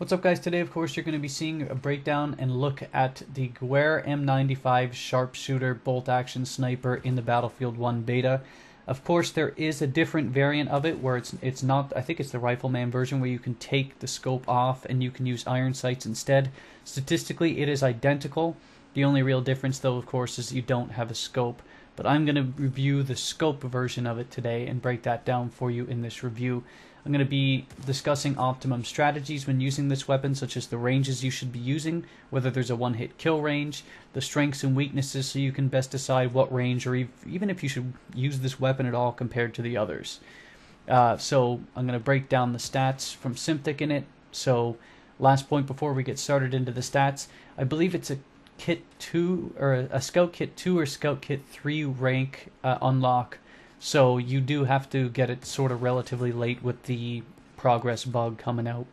What's up, guys? Today, of course, you're going to be seeing a breakdown and look at the Gewehr M.95 Sharpshooter bolt-action sniper in the Battlefield 1 beta. Of course, there is a different variant of it where it's not, I think it's the Rifleman version, where you can take the scope off and you can use iron sights instead. Statistically, it is identical. The only real difference, though, of course, is you don't have a scope. But I'm going to review the scope version of it today and break that down for you in this review. I'm going to be discussing optimum strategies when using this weapon, such as the ranges you should be using, whether there's a one-hit kill range, the strengths and weaknesses so you can best decide what range or even if you should use this weapon at all compared to the others. So I'm going to break down the stats from Simtic in it. So last point before we get started into the stats, I believe it's a Kit 2 or a Scout Kit 2 or Scout Kit 3 rank unlock. So you do have to get it sort of relatively late with the progress bug coming out.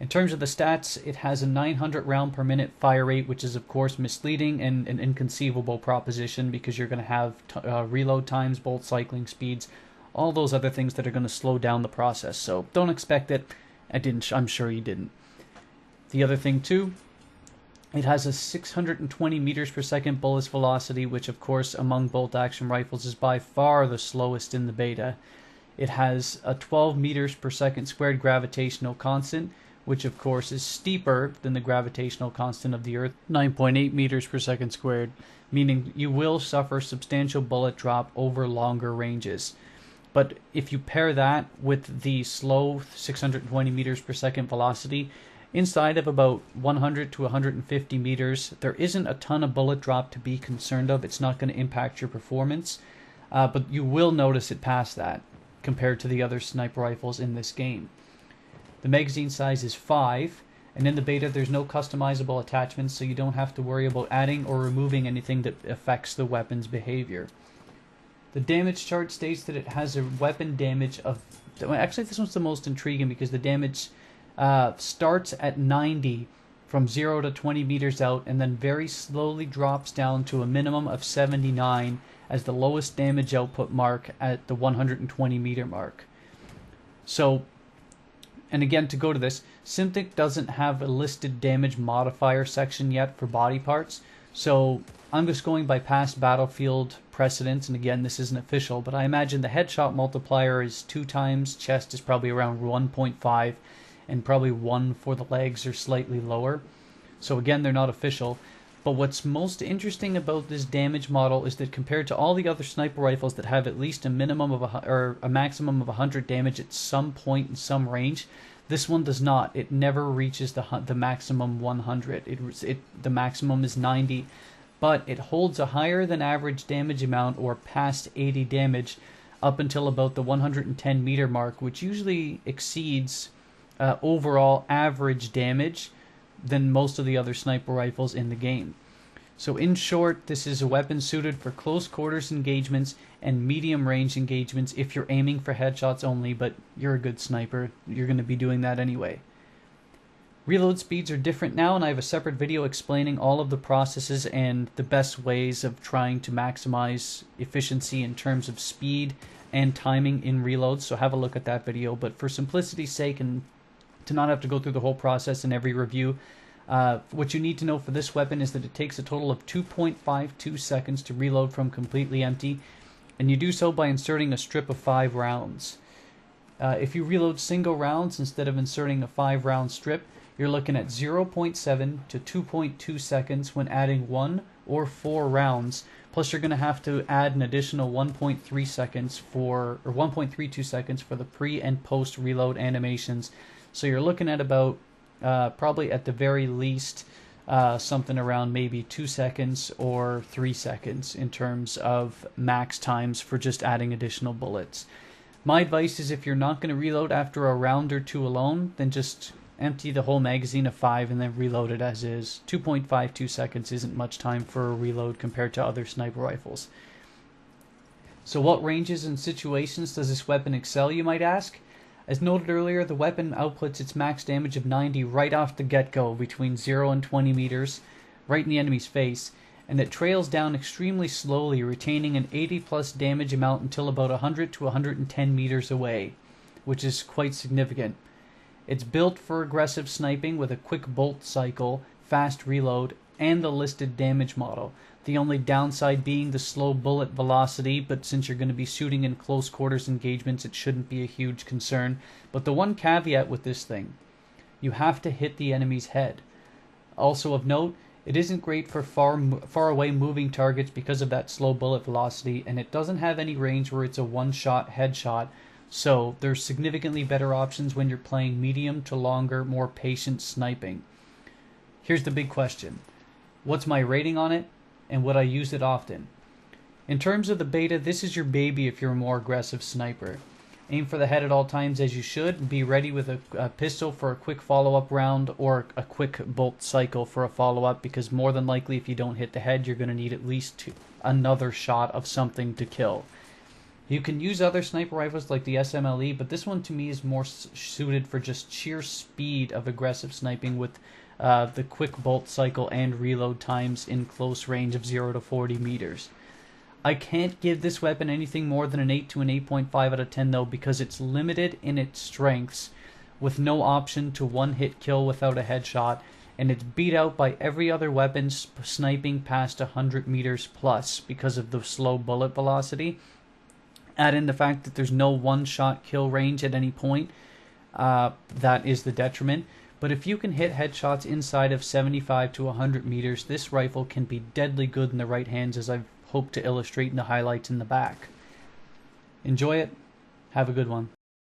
In terms of the stats, it has a 900 round per minute fire rate, which is of course misleading and an inconceivable proposition because you're going to have reload times, bolt cycling speeds, all those other things that are going to slow down the process. So don't expect it. I'm sure you didn't. The other thing too, it has a 620 meters per second bullet velocity, which of course among bolt-action rifles is by far the slowest in the beta. It has a 12 meters per second squared gravitational constant, which of course is steeper than the gravitational constant of the Earth, 9.8 meters per second squared, meaning you will suffer substantial bullet drop over longer ranges. But if you pair that with the slow 620 meters per second velocity, inside of about 100 to 150 meters, there isn't a ton of bullet drop to be concerned of. It's not going to impact your performance, but you will notice it past that compared to the other sniper rifles in this game. The magazine size is 5, and in the beta there's no customizable attachments, so you don't have to worry about adding or removing anything that affects the weapon's behavior. The damage chart states that it has a weapon damage of... Actually, this one's the most intriguing because the damage starts at 90 from 0 to 20 meters out and then very slowly drops down to a minimum of 79 as the lowest damage output mark at the 120 meter mark. So, and again, to go to this, Simtic doesn't have a listed damage modifier section yet for body parts, so I'm just going by past Battlefield precedents, and again, this isn't official, but I imagine the headshot multiplier is 2 times, chest is probably around 1.5, and probably 1 for the legs or slightly lower. So again, they're not official. But what's most interesting about this damage model is that compared to all the other sniper rifles that have at least a minimum of a maximum of 100 damage at some point in some range, this one does not. It never reaches the maximum 100. The maximum is 90, but it holds a higher than average damage amount, or past 80 damage, up until about the 110 meter mark, which usually exceeds overall average damage than most of the other sniper rifles in the game. So in short, this is a weapon suited for close quarters engagements and medium range engagements if you're aiming for headshots only, but you're a good sniper, you're going to be doing that anyway. Reload speeds are different now, and I have a separate video explaining all of the processes and the best ways of trying to maximize efficiency in terms of speed and timing in reloads, so have a look at that video. But for simplicity's sake and to not have to go through the whole process in every review, what you need to know for this weapon is that it takes a total of 2.52 seconds to reload from completely empty, and you do so by inserting a strip of 5 rounds. If you reload single rounds instead of inserting a 5-round strip, you're looking at 0.7 to 2.2 seconds when adding 1 or 4 rounds, plus you're going to have to add an additional 1.3 seconds or 1.32 seconds for the pre and post reload animations. So you're looking at about, probably at the very least, something around maybe 2 seconds or 3 seconds in terms of max times for just adding additional bullets. My advice is if you're not going to reload after a round or 2 alone, then just empty the whole magazine of 5 and then reload it as is. 2.52 seconds isn't much time for a reload compared to other sniper rifles. So what ranges and situations does this weapon excel, you might ask? As noted earlier, the weapon outputs its max damage of 90 right off the get-go between 0 and 20 meters, right in the enemy's face, and it trails down extremely slowly, retaining an 80 plus damage amount until about 100 to 110 meters away, which is quite significant. It's built for aggressive sniping with a quick bolt cycle, fast reload, and the listed damage model. The only downside being the slow bullet velocity, but since you're going to be shooting in close quarters engagements, it shouldn't be a huge concern. But the one caveat with this thing, you have to hit the enemy's head. Also of note, it isn't great for far away moving targets because of that slow bullet velocity, and it doesn't have any range where it's a one-shot headshot, so there's significantly better options when you're playing medium to longer, more patient sniping. Here's the big question. What's my rating on it, and would I use it often? In terms of the beta, this is your baby if you're a more aggressive sniper. Aim for the head at all times as you should. Be ready with a pistol for a quick follow-up round or a quick bolt cycle for a follow-up, because more than likely if you don't hit the head, you're going to need at least another shot of something to kill. You can use other sniper rifles like the SMLE, but this one to me is more suited for just sheer speed of aggressive sniping with the quick bolt cycle and reload times in close range of 0 to 40 meters. I can't give this weapon anything more than an 8 to an 8.5 out of 10 though, because it's limited in its strengths with no option to one-hit kill without a headshot, and it's beat out by every other weapon sniping past 100 meters plus because of the slow bullet velocity. Add in the fact that there's no one-shot kill range at any point, that is the detriment. But if you can hit headshots inside of 75 to 100 meters, this rifle can be deadly good in the right hands, as I've hoped to illustrate in the highlights in the back. Enjoy it. Have a good one.